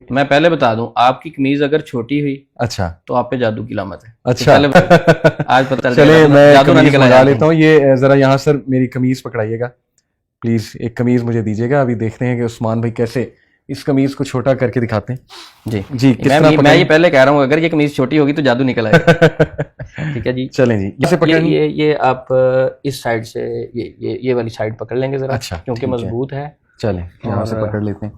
मैं पहले बता दूं, आपकी कमीज अगर छोटी हुई अच्छा तो आप पे जादू की लामत है। अच्छा तो पहले आज पता चल चले जाएगा, मैं जादू ना कमीज निकल मंगा आया लेता हूँ। ये जरा यहाँ सर मेरी कमीज पकड़ाइएगा प्लीज, एक कमीज मुझे दीजिएगा। अभी देखते हैं कि उस्मान भाई कैसे इस कमीज को छोटा करके दिखाते हैं। जी जी किस तरह मैं ये पकड़ें? पहले कह रहा हूँ, अगर ये कमीज छोटी होगी तो जादू निकल आएगा। ठीक है जी। चलें जी, कैसे ये पकड़नी? ये आप इस साइड से ये वाली साइड पकड़ लेंगे जरा, अच्छा क्योंकि ठीक है, मजबूत है। चलें यहाँ से और पकड़ लेते हैं।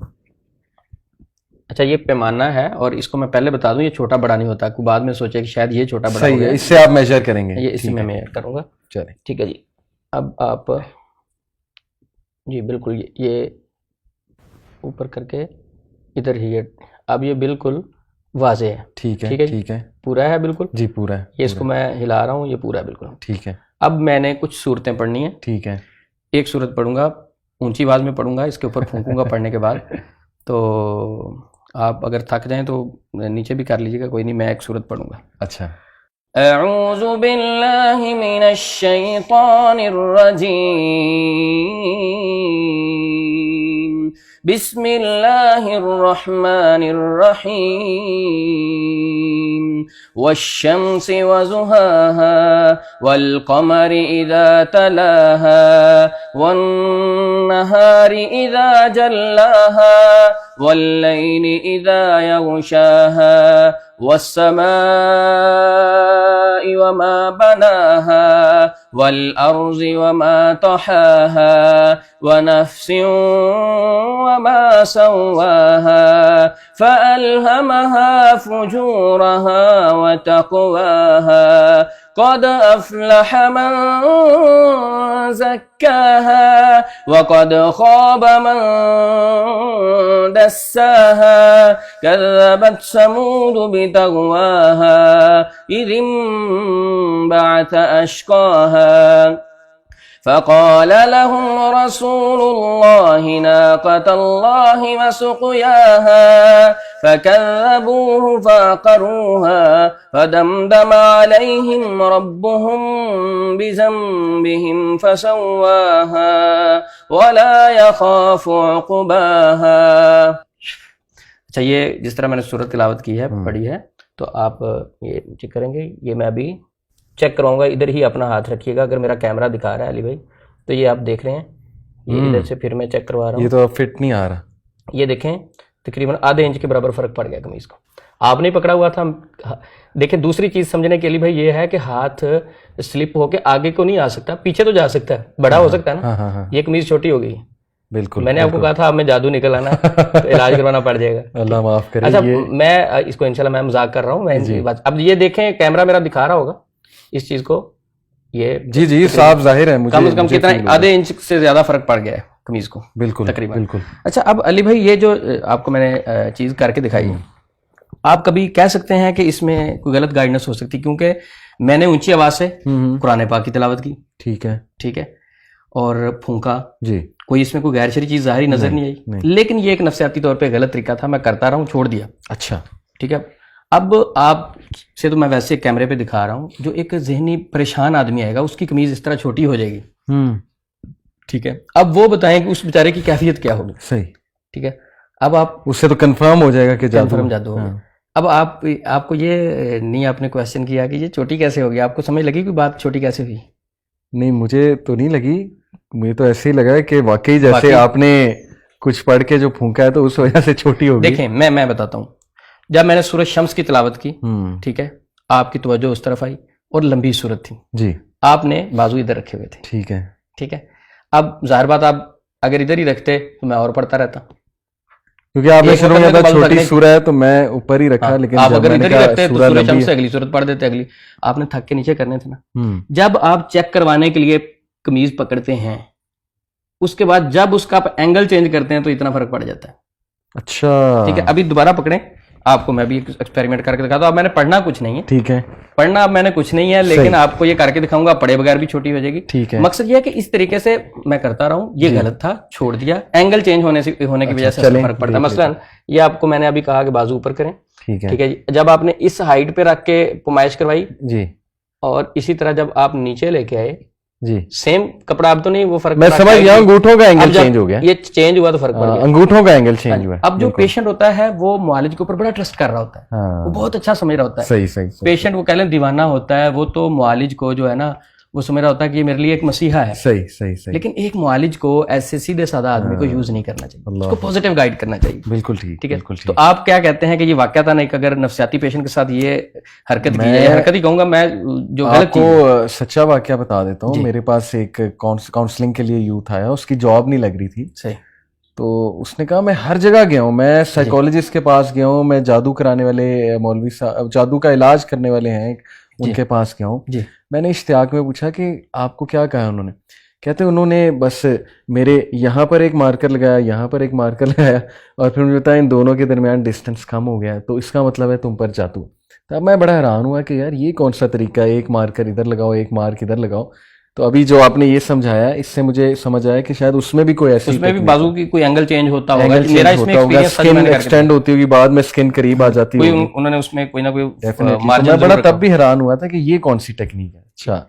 अच्छा, ये पैमाना है और इसको मैं पहले बता दूं, ये छोटा बड़ा नहीं होता, कोई बाद में सोचे कि शायद ये छोटा बड़ा हो सही गया है, है। इससे आप मेजर करेंगे? ये इससे ठीक मैं है, मेजर करूंगा। चलें। ठीक है जी। अब आप जी बिल्कुल ये ऊपर करके इधर ही है। अब ये बिल्कुल वाजे है। ठीक है ठीक है जी। ठीक है पूरा है बिल्कुल जी, पूरा है ये, इसको पूरा। मैं हिला रहा हूँ, ये पूरा है बिल्कुल। ठीक है अब मैंने कुछ सूरतें पढ़नी है। ठीक है एक सूरत पढ़ूंगा, ऊंची आवाज में पढ़ूंगा, इसके ऊपर फूंकूंगा पढ़ने के बाद। तो आप अगर थक जाएं तो नीचे भी कर लीजिएगा, कोई नहीं, मैं एक सूरत पढ़ूंगा। अच्छा। अऊज़ु बिल्लाहि मिनश शैतानिर रजीम, बिस्मिल्लाहिर रहमानिर रहीम, वश्शम्सि वज़ुहाहा, वल्क़मरि इज़ा तलाहा, वन्नहारि इज़ा जल्लाहा, वल्लैलि इज़ा यग़शाहा, वस्समाइ वमा बनाहा, वल्अर्ज़ वमा तहाहा, वनफ्सिन वमा सव्वाहा, फ़अल्हमहा फ़ुजूरहा वतक़वाहा, क़द अफ़्लह मन ज़क्काहा, वक़द ख़ाब मन दस्साहा, कज़्ज़बत समूद बितग़वाहा, इज़ इंबअथ अश्क़ाहा, फ़क़ाल लहुम रसूलुल्लाहि नाक़तल्लाहि वसुक़याहा, फ़कज़्ज़बूहु फ़अक़रूहा, फ़दमदम अलैहिम रब्बुहुम बिज़ंबिहिम फ़सव्वाहा, वला यख़ाफ़ु उक़बाहा। अच्छा, ये जिस तरह मैंने सूरत तिलावत की है, पढ़ी है, तो आप ये चेक करेंगे। ये मैं अभी चेक कराऊंगा, इधर ही अपना हाथ रखिएगा। अगर मेरा कैमरा दिखा रहा है अली भाई, तो ये आप देख रहे हैं, ये इधर से फिर मैं चेक करवा रहा हूँ। ये तो फिट नहीं आ रहा। ये देखें, तकरीबन आधे इंच के बराबर फर्क पड़ गया कमीज को। आपने पकड़ा हुआ था। देखें, दूसरी चीज समझने के लिए भाई ये है कि हाथ स्लिप होके आगे को नहीं आ सकता, पीछे तो जा सकता है, बड़ा हो सकता है ना। हाँ। ये कमीज छोटी हो गई। बिल्कुल, मैंने आपको कहा था अब मैं जादू निकल आना, तो इलाज करवाना पड़ जाएगा। अल्लाह माफ करे। अच्छा, मैं इसको इंशाल्लाह मैं मजाक कर रहा हूँ, मैं बात। अब ये देखें, कैमरा मेरा दिखा रहा होगा इस चीज को, ये जी साफ जाहिर है, मुझे कम से कम कितना, आधे इंच से ज्यादा फर्क पड़ गया है कमीज को, बिल्कुल तकरीबन। बिल्कुल। अच्छा, अब अली भाई ये जो आपको मैंने चीज करके दिखाई, आप कभी कह सकते हैं कि इसमें कोई गलत गाइडेंस हो सकती है, क्योंकि मैंने ऊंची आवाज से कुरान पाक की तिलावत की। ठीक है, और फूंका जी, कोई इसमें कोई गैर शरई चीज जाहिर नजर नहीं आई, लेकिन ये एक नफसियाती तौर पे गलत तरीका था, मैं करता रहा हूँ, छोड़ दिया। अच्छा, ठीक है। अब आप से तो मैं वैसे कैमरे पे दिखा रहा हूँ, जो एक जहनी परेशान आदमी आएगा उसकी कमीज इस तरह छोटी हो जाएगी। ठीक है, अब वो बताएं कि उस बेचारे की कैफियत क्या होगी। सही, ठीक है। अब आप उससे तो कंफर्म हो जाएगा कि जादू होगा। अब आपको ये नहीं, आपने क्वेश्चन किया कि ये छोटी कैसे होगी, आपको समझ लगी कोई बात छोटी कैसे हुई? नहीं, मुझे तो नहीं लगी, मुझे तो ऐसे ही लगा कि वाकई जैसे आपने कुछ पढ़ के जो फूंका है तो उस वजह से छोटी होगी। देखें, मैं बताता हूँ। जब मैंने सूरत शम्स की तिलावत की, ठीक है, आपकी तवज्जो उस तरफ आई और लंबी सूरत थी जी, आपने बाजू इधर रखे हुए थे। ठीक है। अब जाहिर बात, आप अगर इधर ही रखते तो मैं और पढ़ता रहता, क्योंकि आपने शुरू में कहा छोटी सूरत है तो मैं ऊपर ही रखा। लेकिन आप अगर इधर ही रखते तो सूरत शम्स से अगली सूरत पढ़ देते, अगली आपने थक के नीचे करने थे ना। जब आप चेक करवाने के लिए कमीज पकड़ते हैं, उसके बाद जब उसका आप एंगल चेंज करते हैं तो इतना फर्क पड़ जाता है। अच्छा, ठीक है। अभी दोबारा पकड़ें, आपको मैं भी एक्सपेरिमेंट करके दिखाता हूं। अब मैंने पढ़ना कुछ नहीं है, ठीक है, पढ़ना अब मैंने कुछ नहीं है, लेकिन आपको ये करके दिखाऊंगा, पढ़े बगैर भी छोटी हो जाएगी। ठीक है, मकसद ये है कि इस तरीके से मैं करता रहा हूं, ये गलत था, छोड़ दिया। एंगल चेंज होने की वजह से फर्क पड़ता है। मसलन ये आपको मैंने अभी कहा कि बाजू ऊपर करें, ठीक है जी। जब आपने इस हाइट पे रख के पुमाइश करवाई जी, और इसी तरह जब आप नीचे लेके आए जी, सेम कपड़ा अब तो नहीं, वो फर्क मैं समझ गया, अंगूठों का एंगल चेंज हो गया, ये चेंज हुआ तो फर्क पड़ गया, अंगूठों का एंगल चेंज हुआ। अब जो पेशेंट होता है वो मुआलिज के ऊपर बड़ा ट्रस्ट कर रहा होता है, वो बहुत अच्छा समझ रहा होता है। सही सही, पेशेंट वो कह लें दीवाना होता है, वो तो मुआलिज को जो है ना वो समझ रहा होता है कि ये मेरे लिए एक मसीहा है। सही सही सही। लेकिन एक मुआलिज को ऐसे सीधे साधा आदमी को यूज नहीं करना चाहिए, उसको पॉजिटिव गाइड करना चाहिए। बिल्कुल ठीक, ठीक है। बिल्कुल ठीक। तो आप क्या कहते हैं कि ये वाकयातन एक अगर नफसियाती पेशेंट के साथ ये हरकत की जाए, हरकत ही कहूंगा मैं, जो गलत आपको सच्चा वाकया बता देता हूँ। मेरे पास एक काउंसलिंग के लिए यूथ आया, उसकी जॉब नहीं लग रही थी। सही। तो उसने कहा मैं हर जगह गया हूँ, मैं साइकोलॉजिस्ट के पास गया हूँ, मैं जादू कराने वाले मौलवी साहब, जादू का इलाज करने वाले हैं, उनके पास गया हूँ। मैंने इश्तियाक में पूछा कि आपको क्या कहा उन्होंने? कहते उन्होंने बस मेरे यहाँ पर एक मार्कर लगाया, यहाँ पर एक मार्कर लगाया, और फिर मुझे बताया इन दोनों के दरमियान डिस्टेंस कम हो गया, तो इसका मतलब है तुम पर जादू। तब मैं बड़ा हैरान हुआ कि यार ये कौन सा तरीका है, एक मार्कर इधर लगाओ, एक मार्क इधर लगाओ। तो अभी जो आपने ये समझाया, इससे मुझे समझ आया कि शायद उसमें भी कोई ऐसी, उसमें भी बाजू की कोई एंगल चेंज होता होगा, मेरा इसमें एक्सपीरियंस, स्किन एक्सटेंड होती होगी, बाद में स्किन करीब आ जाती होगी, उन्होंने उसमें कोई ना कोई मार्जिन। मैं बड़ा तब भी हैरान हुआ था कि ये कौन सी टेक्निक है। अच्छा,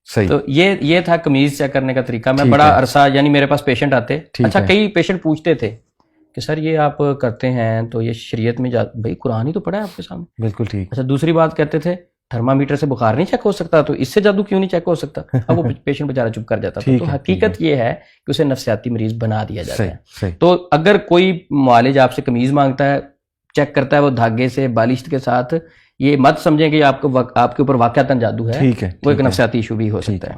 सही। तो ये था कमीज चेक करने का तरीका। मैं बड़ा अरसा, यानी मेरे पास पेशेंट आते, अच्छा कई पेशेंट पूछते थे कि सर ये आप करते हैं तो ये शरीयत में भाई कुरान ही तो पढ़ा है आपके सामने। बिल्कुल ठीक। अच्छा, दूसरी बात कहते थे थर्मामीटर से बुखार नहीं चेक हो सकता, तो इससे जादू क्यों नहीं चेक हो सकता? अब वो पेशेंट बेचारा चुप कर जाता था। तो हकीकत ये है कि उसे नफसियाती मरीज बना दिया जाता है। तो अगर कोई मुआलिज आपसे कमीज मांगता है, चेक करता है वो धागे से, बालिश के साथ, ये मत समझें कि आपके ऊपर वाकयातन जादू है, वो एक नफसियाती इशू भी हो सकता है।